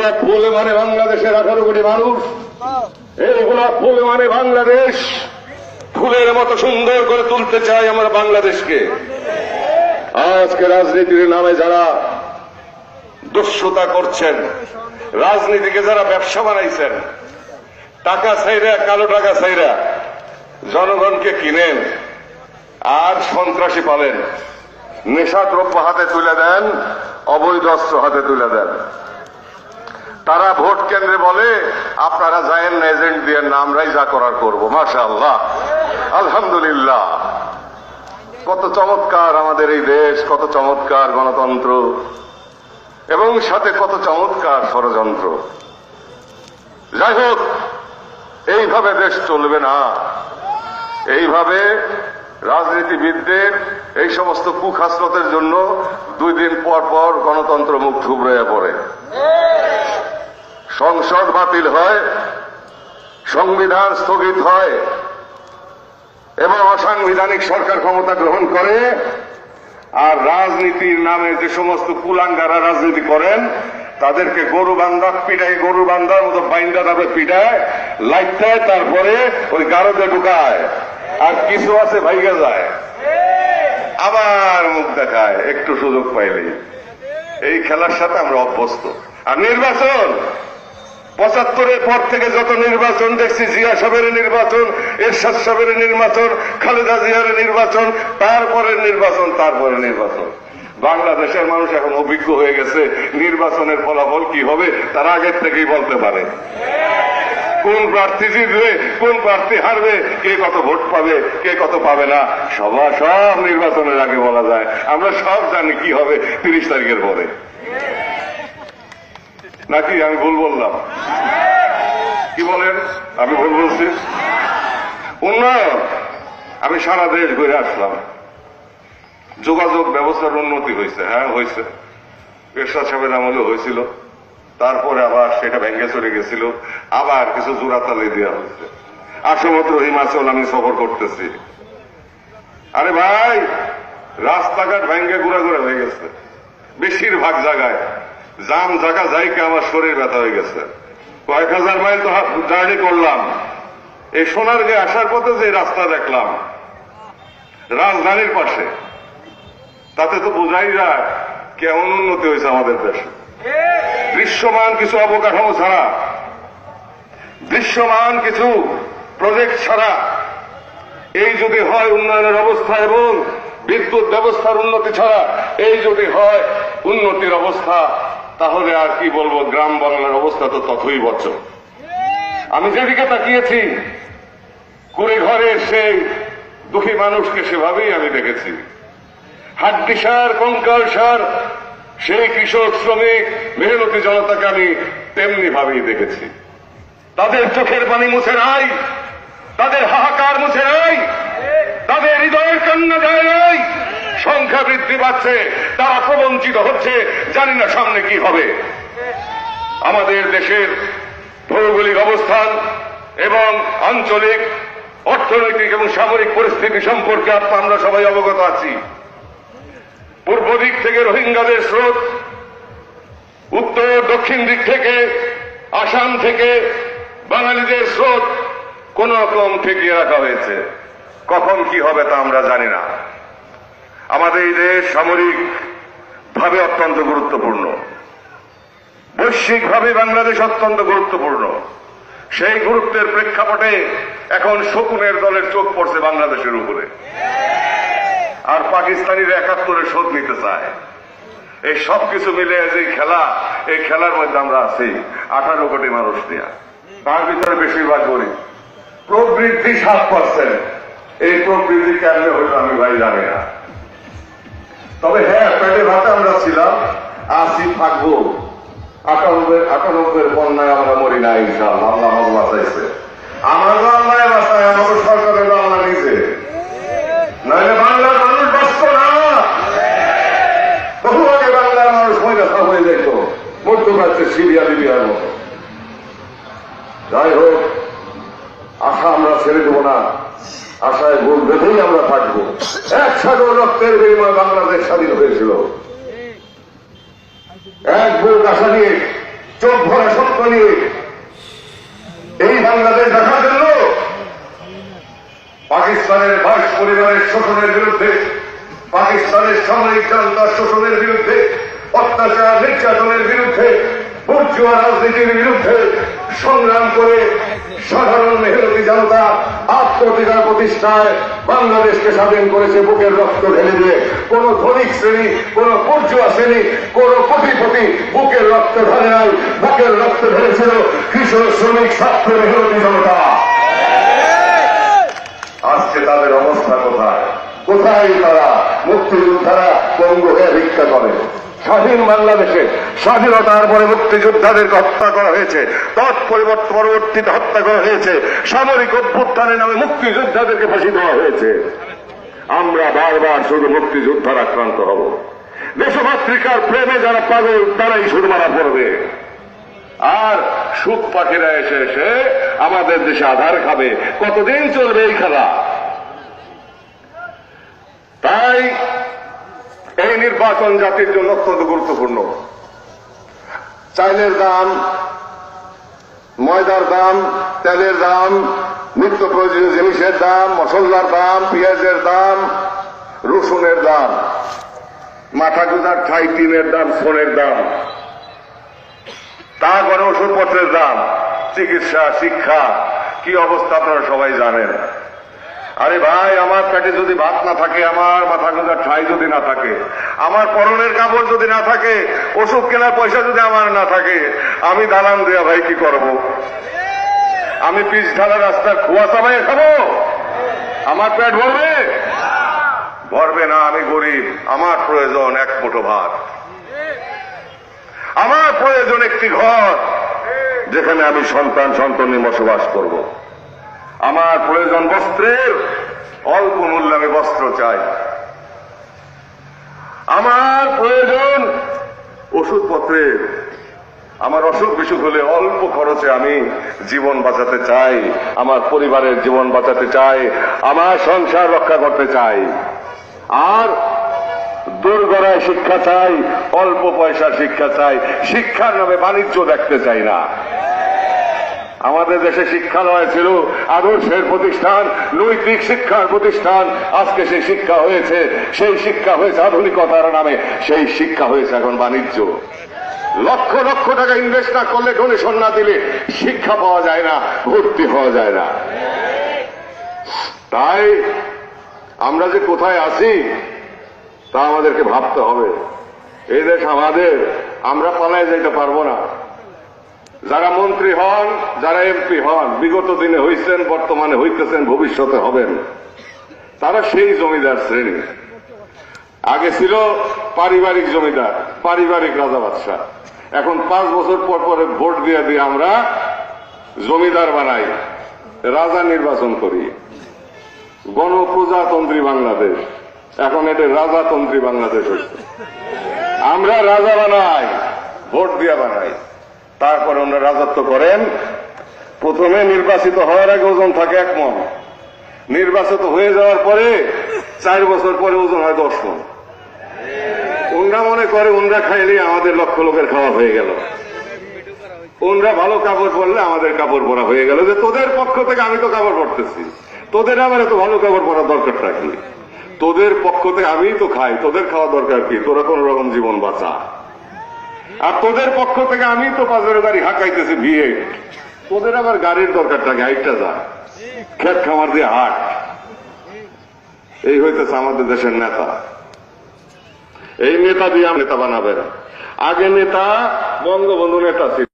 গোলাপ ফুল মানে বাংলাদেশের 18 কোটি মানুষ। এই গোলাপ ফুল মানে বাংলাদেশ। ফুলের মতো সুন্দর করে তুলতে চাই আমরা বাংলাদেশকে। আজকে রাজনীতির নামে যারা দস্যুতা করছেন, রাজনীতিকে যারা ব্যবসা বানাইছেন, টাকা চাইরা, কালো টাকা চাইরা জনগণকে কিনেন আর সন্ত্রাসী পালেন, নেশাদ্রব্য হাতে তুলে দেন, অবৈধ অস্ত্র হাতে তুলে দেন। তারা ভোট কেন্দ্রে বলে আপনারা যায়েন না, এজেন্ট দিয়ে না, আমরাই যা করার করবো। মাশাআল্লাহ, আলহামদুলিল্লাহ। কত চমৎকার আমাদের এই দেশ, কত চমৎকার গণতন্ত্র, এবং সাথে কত চমৎকার ষড়যন্ত্র। যাই হোক, এইভাবে দেশ চলবে না। এইভাবে রাজনীতিবিদদের এই সমস্ত কুখাসরতের জন্য 2 দিন পর পর গণতন্ত্র মুখ থুবড়ে পড়ে, সংসদ বাতিল হয়, সংবিধান স্থগিত হয়, এবং অসাংবিধানিক সরকার ক্ষমতা গ্রহণ করে। আর রাজনীতির নামে যে সমস্ত কুলাঙ্গারা রাজনীতি করেন তাদেরকে গরু বান্ধা পিটায়, গরু বান্ধার মতো বাইন্দা তারপরে পিটায়, লাইটায়, তারপরে ওই গারদে ঢুকায়, আর কিছু আছে ভাইগা যায়, আবার মুখ দেখায় একটু সুযোগ পাইলেই। এই খেলার সাথে আমরা অভ্যস্ত। আর নির্বাচন, 75-এর পর থেকে যত নির্বাচন দেখছি, জিয়া সাহেবের নির্বাচন, এরশাদ সাহেবের নির্বাচন, খালেদা জিয়ার নির্বাচন, তারপরে নির্বাচন। বাংলাদেশের মানুষ এখন অভিজ্ঞ হয়ে গেছে নির্বাচনের ফলাফল কি হবে তারা আগের থেকেই বলতে পারে। কোন প্রার্থী জিতবে, কোন প্রার্থী হারবে, কে কত ভোট পাবে, কে কত পাবে না, সব নির্বাচনের আগে বলা যায়। আমরা সব জানি কি হবে 30 তারিখের পরে। নাকি আমি ভুল বললাম? কি বলেন? আমি ভুল বলছি? উন্নয়ন, আমি সারা দেশ ঘুরে আসলাম। যোগাযোগ ব্যবস্থার উন্নতি হয়েছে, হ্যাঁ হয়েছে। এরশাদ সাহেবের আমলে হয়েছিল, তারপরে আবার সেটা ভেঙে চলে গেছিল, আবার কিছু জোড়াতালি দেওয়া হয়েছে। আসমত্র হিমাচল আমি সফর করতেছি। আরে ভাই, রাস্তাঘাট ভেঙে গুড়া হয়ে গেছে বেশিরভাগ জায়গায়। জাম জায়গা যাইকে আমার শরীর ব্যথা হয়ে গেছে। কয়েক হাজার মাইল তো জার্নি করলাম। এই সোনারগাঁয়ে আসার পথে যে রাস্তা দেখলাম রাজধানীর পাশে, তাতে তো বোঝাই যায় কেমন উন্নতি হয়েছে আমাদের দেশে। দৃশ্যমান কিছু অবকাঠামো ছাড়া, দৃশ্যমান কিছু প্রজেক্ট ছাড়া, এই যদি হয় উন্নয়নের অবস্থা এবং বিদ্যুৎ ব্যবস্থার উন্নতি ছাড়া এই যদি হয় উন্নতির অবস্থা, তাহলে আর কি বলবো, গ্রাম বাংলার অবস্থা তো ততই বছর। আমি যেদিকে তাকিয়েছি, কুড়ে ঘরের সেই দুঃখী মানুষকে সেভাবেই আমি দেখেছি। হাড্ডিসার, কঙ্কালসার সেই কৃষক, শ্রমিক, মেহনতি জনতাকে আমি তেমনি ভাবেই দেখেছি। তাদের চোখের পানি মুছে নাই, তাদের হাহাকার মুছে নাই, তাদের হৃদয়ের কান্না যায় নাই। সংখ্যা বৃদ্ধি পাচ্ছে, তারা প্রবঞ্চিত হচ্ছে, জানি না সামনে কি হবে। আমাদের দেশের ভৌগোলিক অবস্থান এবং আঞ্চলিক, অর্থনৈতিক এবং সামরিক পরিস্থিতি সম্পর্কে আমরা সবাই অবগত আছি। পূর্ব দিক থেকে রোহিঙ্গাদের স্রোত, উত্তর দক্ষিণ দিক থেকে, আসাম থেকে বাঙালিদের স্রোত কোন রকম ঠেকিয়ে রাখা হয়েছে। কখন কি হবে তা আমরা জানি না। আমাদের এই দেশ সামরিক ভাবে অত্যন্ত গুরুত্বপূর্ণ, বৈশ্বিকভাবে বাংলাদেশ অত্যন্ত গুরুত্বপূর্ণ। সেই গুরুত্বের প্রেক্ষাপটে এখন শকুনের দলের চোখ পড়ছে বাংলাদেশের উপরে, আর পাকিস্তানিরা 71-এর শোধ নিতে চায়। এই সবকিছু মিলে যে খেলা, এই খেলার মধ্যে আমরা আছি 18 কোটি মানুষ নিয়ে। তার ভিতরে বেশিরভাগ গরিব। প্রবৃদ্ধি 7%। এই প্রবৃদ্ধি কেমনে হইল আমি ভাই জানি না। তবে হ্যাঁ, পেটে ভাতে আমরা ছিলাম, আছি, থাকবো। 98-এর বন্যায় আমরা মরি না ইনশাআল্লাহ। আল্লাহ আমাকে বাঁচাইছে। আমারও আল্লাহ বাঁচায়, আমারও সরকারের আল্লাহ নিজে, নাহলে বাংলার মানুষ বাঁচত না। বহু আগে বাংলার মানুষ মহিলা হয়ে যেত মধ্যপ্রাচ্যে সিরিয়া, লিবিয়ার মতো। যাই হোক, আশা আমরা ছেড়ে দেব না, আশায় বুক বেঁধেই আমরা থাকবো। 1 সাগর রক্তের বিনিময়ে বাংলাদেশ স্বাধীন হয়েছিল। এক বুক আশা নিয়ে চোখ ভরা সত্য নিয়ে এই বাংলাদেশ দেখার জন্য পাকিস্তানের 22 পরিবারের শোষণের বিরুদ্ধে, পাকিস্তানের সামরিক জনতার শোষণের বিরুদ্ধে, অত্যাচার নির্যাতনের বিরুদ্ধে, বুর্জোয়া রাজনীতির বিরুদ্ধে সংগ্রাম করে সাধারণ মেহনতি জনতা আত্মধিকার প্রতিষ্ঠায় বাংলাদেশকে স্বাধীন করেছে বুকের রক্ত ঢেলে দিয়ে। কোন ধনিক শ্রেণী, কোন বুর্জোয়া শ্রেণী, কোন কোটিপতি বুকের রক্ত ঢালে নাই, বুকের রক্ত ঢেলেছিল কৃষক, শ্রমিক, ছাত্র, মেহনতি জনতা। আজকে তাদের অবস্থা কোথায়? কোথায় তারা? মুক্তিযোদ্ধারা পঙ্গ হয়ে ভিক্ষা করে। স্বাধীন বাংলাদেশে স্বাধীনতার পরে মুক্তিযোদ্ধাদেরকে হত্যা করা হয়েছে, পরবর্তীতে হত্যা করা হয়েছে, সামরিক অভ্যুত্থানের নামে মুক্তিযোদ্ধাদেরকে ফাঁসি দেওয়া হয়েছে। আমরা বারবার শুধু মুক্তিযোদ্ধার আক্রান্ত হব। দেশমাতৃকার প্রেমে যারা পাগল তারাই শুধু মারা পড়বে। আর সুখ পাখিরা এসে এসে আমাদের দেশে আধার খাবে। কতদিন চলবে এই খেলা? তাই এই নির্বাচন জাতির জন্য অত্যন্ত গুরুত্বপূর্ণ। চাইলের দাম, ময়দার দাম, তেলের দাম, নিত্য প্রয়োজনীয় জিনিসের দাম, মশলার দাম, পেঁয়াজের দাম, রসুনের দাম, মাথা গুঁজার ঠাই টিনের দাম, সোনের দাম, তারপরে ওষুধপত্রের দাম, চিকিৎসা, শিক্ষা, কি অবস্থা আপনারা সবাই জানেন। আরে ভাই, আমার পেটে যদি ভাত না থাকে, আমার মাথা গোঁজার ঠাই যদি না থাকে, আমার পরনের কাপড় যদি না থাকে, ওষুধ কেনার পয়সা যদি আমার না থাকে, আমি দালান দেয়া ভাই কি করব? আমি পিচ ঢালা রাস্তার খোয়া চাবাইয়ে খাবো? আমার পেট ভরবে? ভরবে না। আমি গরিব, আমার প্রয়োজন এক মুঠো ভাত, আমার প্রয়োজন একটি ঘর যেখানে আমি সন্তান সন্ততি বসবাস করব। আমার প্রয়োজন বস্ত্রের, অল্প মূল্যে আমি বস্ত্র চাই। আমার প্রয়োজন ওষুধপত্রের, আমার অসুখ বিসুখ হলে অল্প খরচে আমি জীবন বাঁচাতে চাই, আমার পরিবারের জীবন বাঁচাতে চাই, আমার সংসার রক্ষা করতে চাই। আর দোরগোড়ায় শিক্ষা চাই, অল্প পয়সার শিক্ষা চাই, শিক্ষার নামে বাণিজ্য দেখতে চাই না। আমাদের দেশে শিক্ষালয় ছিল আদর্শের প্রতিষ্ঠান, নৈতিক শিক্ষার প্রতিষ্ঠান। আজকে সেই শিক্ষা হয়েছে, সেই শিক্ষা হয়েছে আধুনিকতার নামে, সেই শিক্ষা হয়েছে এখন বাণিজ্য। লক্ষ লক্ষ টাকা ইনভেস্ট না করলে, ডোনেশন না দিলে শিক্ষা পাওয়া যায় না, ভর্তি হওয়া যায় না। তাই আমরা যে কোথায় আছি তা আমাদেরকে ভাবতে হবে। এই দেশ আমাদের, আমরা পালায় যেতে পারবো না। যারা মন্ত্রী হন, যারা এমপি হন, বিগত দিনে হইছেন, বর্তমানে হইতেছেন, ভবিষ্যতে হবেন, তারা সেই জমিদার শ্রেণী। আগে ছিল পারিবারিক জমিদার, পারিবারিক রাজা বাদশাহ। এখন 5 বছর পর পরে ভোট দিয়ে দিয়ে আমরা জমিদার বানাই, রাজা নির্বাচন করি। গণপ্রজাতন্ত্রী বাংলাদেশ, এখন এটা রাজাতন্ত্রী বাংলাদেশ হচ্ছে। আমরা রাজা বানাই, ভোট দিয়া বানাই, তারপরে ওনারা রাজত্ব করেন। প্রথমে নির্বাচিত হওয়ার আগে ওজন থাকে 1 মণ, নির্বাচিত হয়ে যাওয়ার পরে 4 বছর পরে ওজন হয় 10 মণ। ওনরা মনে করে ওনরা খাইলে আমাদের লক্ষ লোকের খাওয়া হয়ে গেল, ওনরা ভালো কাপড় পরলে আমাদের কাপড় পরা হয়ে গেল। যে তোদের পক্ষ থেকে আমি তো কাপড় পরতেছি, তোদের আবার এত ভালো কাপড় পরার দরকারটা কি? তোদের পক্ষ থেকে আমিই তো খাই, তোদের খাওয়া দরকার কি? তোরা কোন রকম জীবন বাঁচা। আর তোদের পক্ষ থেকে আমি তো 5 গাড়ি হাঁকাইতেছি বিয়ে, তোদের আবার গাড়ির দরকারটা কি? হাইটটা যা, খেত খামার দিয়ে হাট। এই হইতেছে আমাদের দেশের নেতা। এই নেতা দিয়ে নেতা বানাবেন। আগে নেতা বঙ্গবন্ধু নেতা ছিল।